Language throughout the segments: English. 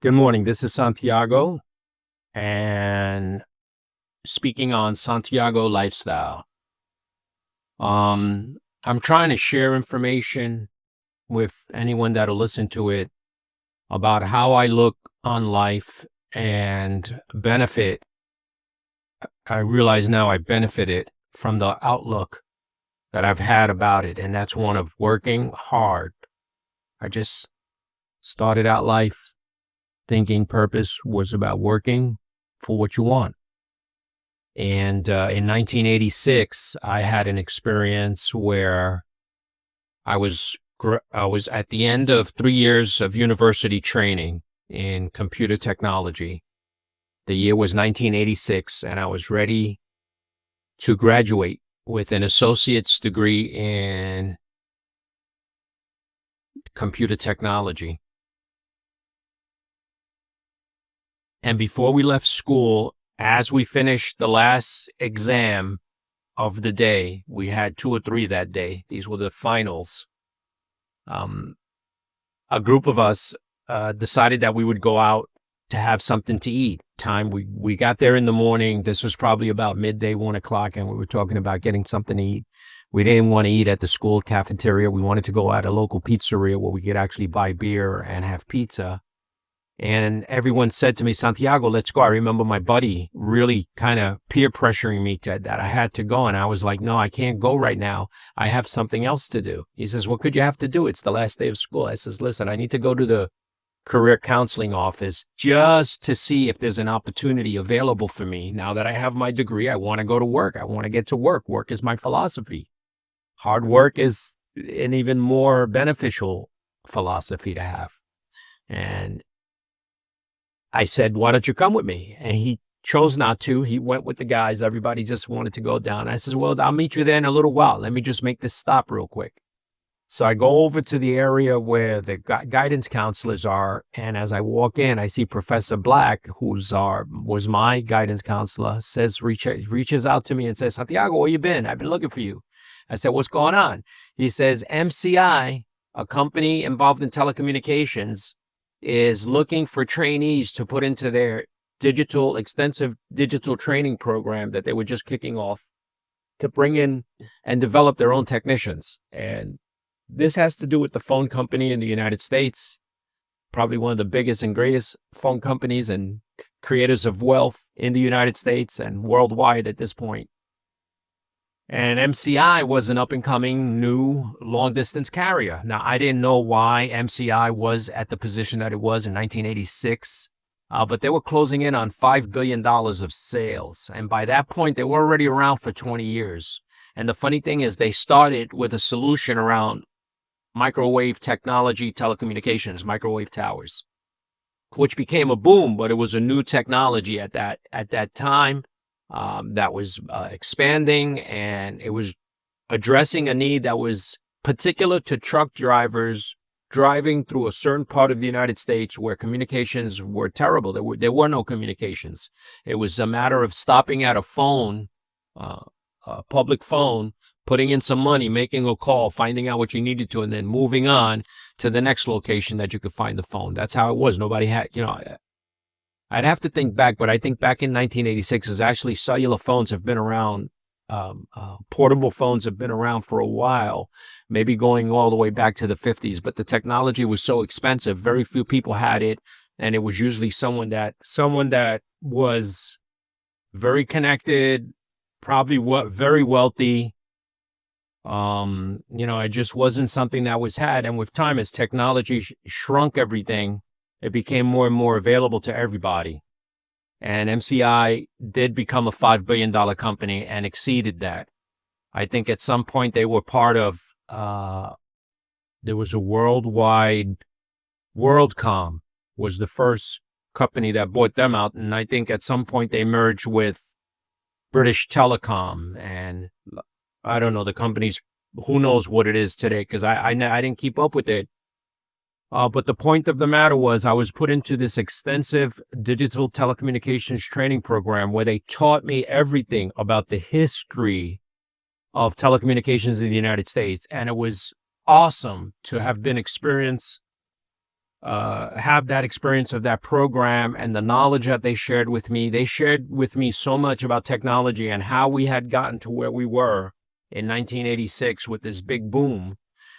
Good morning. This is Santiago, and speaking on Santiago lifestyle. I'm trying to share information with anyone that'll listen to it about how I look on life and benefit. I realize now I benefited from the outlook that I've had about it, and that's one of working hard. I just started out life thinking purpose was about working for what you want. And in 1986, I had an experience where I was at the end of 3 years of university training in computer technology. The year was 1986, and I was ready to graduate with an associate's degree in computer technology. And before we left school, as we finished the last exam of the day, we had 2 or 3 that day. These were the finals. A group of us decided that we would go out to have something to eat. We got there in the morning. This was probably about midday, 1 o'clock, and we were talking about getting something to eat. We didn't want to eat at the school cafeteria. We wanted to go at a local pizzeria where we could actually buy beer and have pizza. And everyone said to me, Santiago, let's go. I remember my buddy really kind of peer pressuring me that I had to go. And I was like, no, I can't go right now. I have something else to do. He says, what could you have to do? It's the last day of school. I says, listen, I need to go to the career counseling office just to see if there's an opportunity available for me. Now that I have my degree, I want to go to work. I want to get to work. Work is my philosophy. Hard work is an even more beneficial philosophy to have. And I said, why don't you come with me? And he chose not to. He went with the guys. Everybody just wanted to go down. I said, well, I'll meet you there in a little while. Let me just make this stop real quick. So I go over to the area where the guidance counselors are. And as I walk in, I see Professor Black, was my guidance counselor, reaches out to me and says, Santiago, where you been? I've been looking for you. I said, what's going on? He says, MCI, a company involved in telecommunications, is looking for trainees to put into their extensive digital training program that they were just kicking off to bring in and develop their own technicians. And this has to do with the phone company in the United States, probably one of the biggest and greatest phone companies and creators of wealth in the United States and worldwide at this point. And MCI was an up-and-coming new long-distance carrier. Now, I didn't know why MCI was at the position that it was in 1986, but they were closing in on $5 billion of sales. And by that point, they were already around for 20 years. And the funny thing is they started with a solution around microwave technology, telecommunications, microwave towers, which became a boom, but it was a new technology at that time. That was expanding, and it was addressing a need that was particular to truck drivers driving through a certain part of the United States where communications were terrible. There were no communications. It was a matter of stopping at a phone, a public phone, putting in some money, making a call, finding out what you needed to, and then moving on to the next location that you could find the phone. That's how it was. Nobody had, I'd have to think back, but I think back in 1986 is actually cellular phones have been around. Portable phones have been around for a while, maybe going all the way back to the 50s, but the technology was so expensive. Very few people had it. And it was usually someone that was very connected, probably very wealthy. It just wasn't something that was had. And with time, as technology shrunk everything, it became more and more available to everybody. And MCI did become a $5 billion company and exceeded that. I think at some point they were part of, there was a worldwide, WorldCom was the first company that bought them out. And I think at some point they merged with British Telecom. And I don't know, the companies, who knows what it is today, because I didn't keep up with it. But the point of the matter was I was put into this extensive digital telecommunications training program where they taught me everything about the history of telecommunications in the United States. And it was awesome to have been experienced have that experience of that program and the knowledge that they shared with me. They shared with me so much about technology and how we had gotten to where we were in 1986 with this big boom.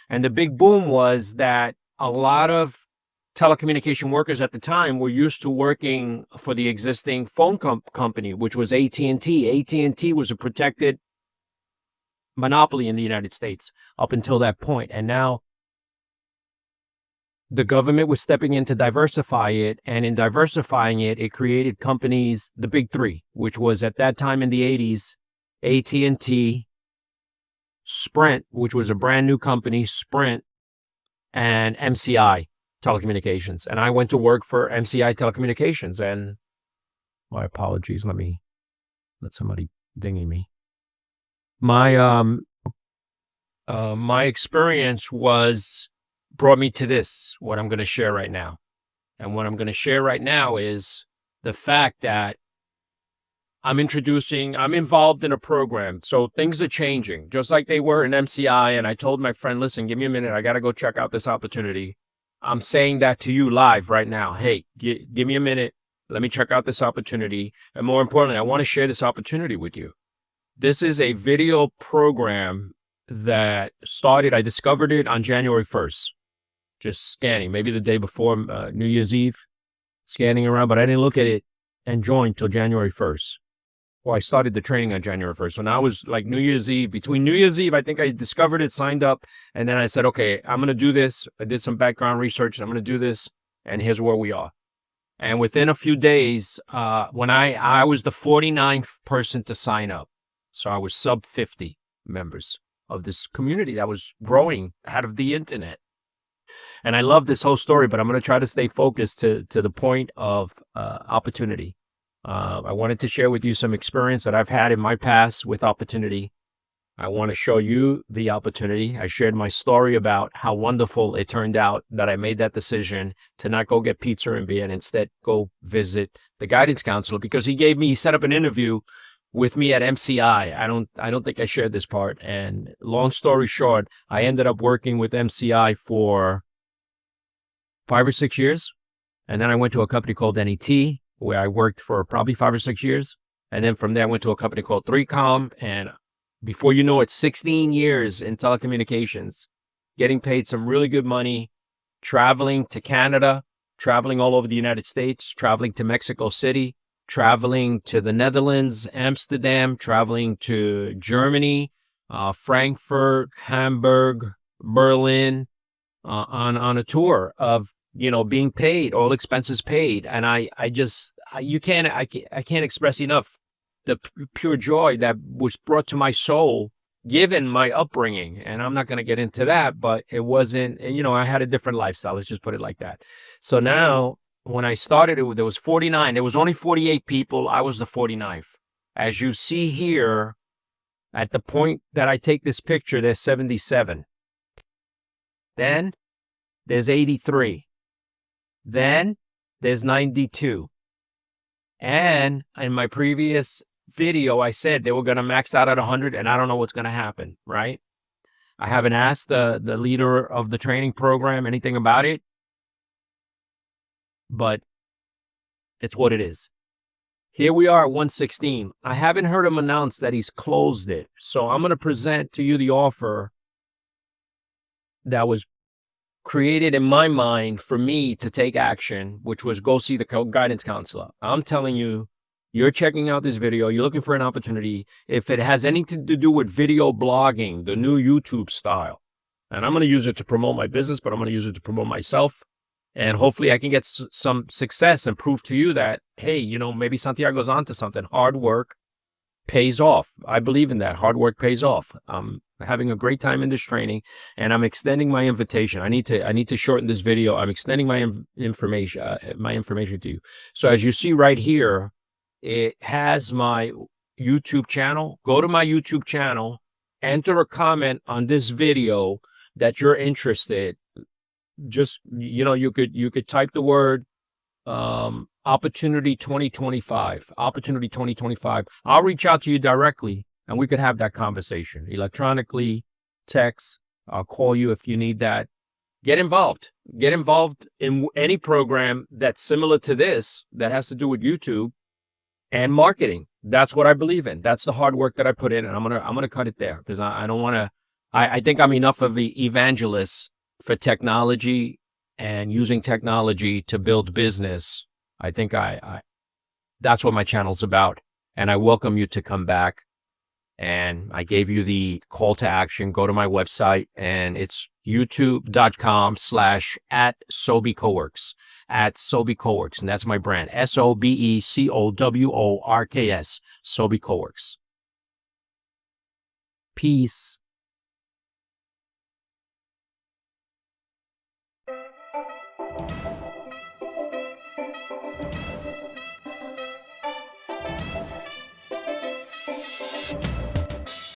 And the big boom was that a lot of telecommunication workers at the time were used to working for the existing phone company, which was AT&T. AT&T was a protected monopoly in the United States up until that point. And now the government was stepping in to diversify it. And in diversifying it, it created companies, the big three, which was at that time in the 80s, AT&T, Sprint, which was a brand new company, Sprint, and MCI Telecommunications. And I went to work for MCI Telecommunications. And my apologies, let somebody dinging me. My experience brought me to this, what I'm going to share right now. And what I'm going to share right now is the fact that I'm involved in a program. So things are changing, just like they were in MCI. And I told my friend, listen, give me a minute. I got to go check out this opportunity. I'm saying that to you live right now. Hey, give me a minute. Let me check out this opportunity. And more importantly, I want to share this opportunity with you. This is a video program that started, I discovered it on January 1st. Just scanning, maybe the day before New Year's Eve, scanning around, but I didn't look at it and join till January 1st. Well, I started the training on January 1st. So now it was like New Year's Eve. Between New Year's Eve, I think I discovered it, signed up, and then I said, okay, I'm going to do this. I did some background research, and I'm going to do this, and here's where we are. And within a few days, when I was the 49th person to sign up. So I was sub 50 members of this community that was growing out of the internet. And I love this whole story, but I'm going to try to stay focused to the point of opportunity. I wanted to share with you some experience that I've had in my past with opportunity. I want to show you the opportunity. I shared my story about how wonderful it turned out that I made that decision to not go get pizza and beer and instead go visit the guidance counselor, because he set up an interview with me at MCI. I don't think I shared this part. And long story short, I ended up working with MCI for 5 or 6 years. And then I went to a company called NET, where I worked for probably 5 or 6 years. And then from there, I went to a company called 3Com. And before you know it, 16 years in telecommunications, getting paid some really good money, traveling to Canada, traveling all over the United States, traveling to Mexico City, traveling to the Netherlands, Amsterdam, traveling to Germany, Frankfurt, Hamburg, Berlin, on a tour of, being paid, all expenses paid. And I can't express enough the pure joy that was brought to my soul, given my upbringing. And I'm not going to get into that, but it wasn't, I had a different lifestyle. Let's just put it like that. So now, when I started, there was 49. There was only 48 people. I was the 49th. As you see here, at the point that I take this picture, there's 77. Then there's 83. Then there's 92. And in my previous video, I said they were going to max out at 100, and I don't know what's going to happen, right? I haven't asked the leader of the training program anything about it, but it's what it is. Here we are at 116. I haven't heard him announce that he's closed it. So I'm going to present to you the offer that was created in my mind for me to take action, which was go see the guidance counselor. I'm telling you, you're checking out this video, you're looking for an opportunity. If it has anything to do with video blogging, the new YouTube style, and I'm going to use it to promote my business, but I'm going to use it to promote myself. And hopefully I can get some success and prove to you that, hey, maybe Santiago's onto something. Hard work pays off. I believe in that. Hard work pays off. I'm having a great time in this training, and I'm extending my invitation. I need to shorten this video. I'm extending my information to you. So as you see right here, it has my YouTube channel. Go to my YouTube channel, enter a comment on this video that you're interested. Just, you could type the word opportunity 2025, opportunity 2025. I'll reach out to you directly and we could have that conversation electronically, text. I'll call you if you need that. Get involved. get involved in any program that's similar to this that has to do with YouTube and marketing. That's what I believe in. That's the hard work that I put in, and I'm gonna cut it there because I don't want to. I think I'm enough of the evangelist for technology and using technology to build business. I think I that's what my channel's about, and I welcome you to come back. And I gave you the call to action. Go to my website, and it's youtube.com/@SobeCoworks, @SobeCoworks. And that's my brand, SobeCoworks, Sobe Coworks. Peace.